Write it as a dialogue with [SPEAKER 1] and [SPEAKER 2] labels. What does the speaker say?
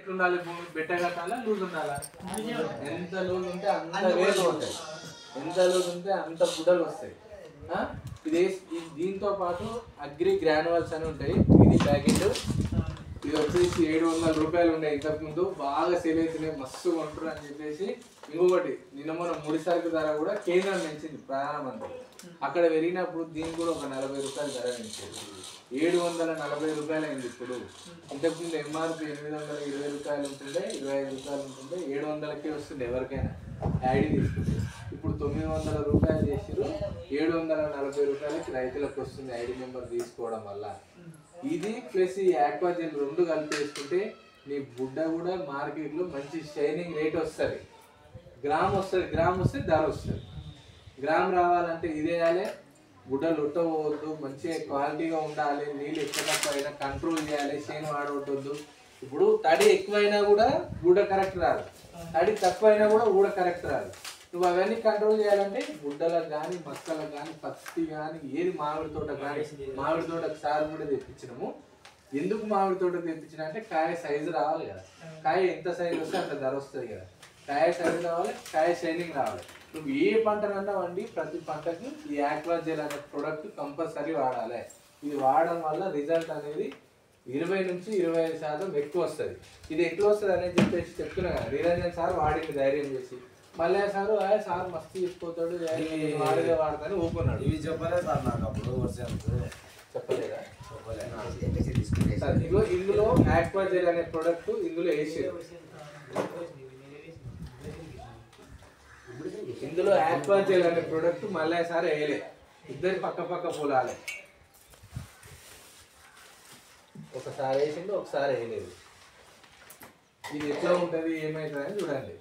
[SPEAKER 1] ఎట్లుండాలి భూమి బెట్ట కట్టాలా లూజ్ ఉండాలా ఎంత లూజ్ ఉంటే అంత వేలు ఉంటాయి ఎంత లూజ్ ఉంటే అంత బుడలు వస్తాయి ఇది దీంతో పాటు అగ్రి గ్రానువల్స్ అని ఉంటాయి ఇది ప్యాకెట్ ఇది వచ్చేసి 700 రూపాయలు ఉన్నాయి ఇంతకుముందు బాగా సేల్ అవుతున్నాయి మస్తు కొంటారు అని చెప్పేసి ఇంకొకటి నిన్న మొన్న ముడి సరుకు ధర కూడా కేంద్రం పెంచింది ప్రధానమంత్రి అక్కడ పెరిగినప్పుడు దీనికి కూడా ఒక 40 రూపాయలు ధర పెంచేది 740 రూపాయలు అయింది ఇప్పుడు ఇంతకుముందు ఎంఆర్పి 820 రూపాయలు ఉంటుండే 25 రూపాయలు ఉంటుండే 700కే వస్తుంది ఎవరికైనా ఐడి తీసుకుంటే ఇప్పుడు 900 రూపాయలు చేసారు 740 రూపాయలకి రైతులకు వస్తుంది ఐడి నెంబర్ తీసుకోవడం వల్ల ఇది ప్లస్ ఈ ఆక్వాజెల్ రెండు కలిపి వేసుకుంటే నీ బుడ్డ కూడా మార్కెట్లో మంచి షైనింగ్ రేట్ వస్తుంది గ్రామ్ వస్తే ధర వస్తుంది గ్రామ్ రావాలంటే ఇది వేయాలి గుడ్డలు ఉట్టవద్దు మంచిగా క్వాలిటీగా ఉండాలి నీళ్ళు ఎక్కువ తక్కువ అయినా కంట్రోల్ చేయాలి షైన్ వాడవద్దు ఇప్పుడు తడి ఎక్కువైనా కూడా గుడ్డ కరెక్ట్ రాదు తడి తక్కువ అయినా కూడా ఊడ కరెక్ట్ రాదు నువ్వు అవన్నీ కంట్రోల్ చేయాలంటే గుడ్డలకు కానీ మక్కలకు కానీ పత్తి కానీ ఏది మామిడి తోట కానీ మామిడి తోటకు సార్ కూడా తెప్పించినాము ఎందుకు మామిడి తోట తెప్పించిన అంటే కాయ సైజు రావాలి కదా కాయ ఎంత సైజు వస్తే అంత ధర వస్తుంది కదా కాయ సైజు రావాలి కాయ షైనింగ్ రావాలి నువ్వు ఏ పంటనన్నా వండి ప్రతి పంటకి ఈ ఆక్వాజెల్ అనే ప్రోడక్ట్ కంపల్సరీ వాడాలి ఇది వాడడం వల్ల రిజల్ట్ అనేది 20 నుంచి 25% ఎక్కువ వస్తుంది ఇది ఎక్కువ వస్తుంది అనేది చెప్పేసి చెప్తున్నా కదా నిరంజన్ సార్ వాడింది ధైర్యం చేసి మళ్ళీ సార్ మస్తు తీసుకుపోతాడు వాడిగా వాడతాను ఊపుకున్నాడు
[SPEAKER 2] ఇవి చెప్పలే సార్ నాకు అప్పుడు
[SPEAKER 1] చెప్పలేదా ఇదిగో ఇందులో ఆక్వాజెల్ అనే ప్రోడక్ట్ ఇందులో వేసారు ఇందులో ఆక్వాజెల్ అనే ప్రోడక్ట్ మళ్ళీ సార్ వేయలే ఇద్దరు పక్క పొలాలే ఒకసారి వేసిండు ఒకసారి వేయలేదు ఇది ఎట్లా ఉంటుంది ఏమవుతుంది అని చూడండి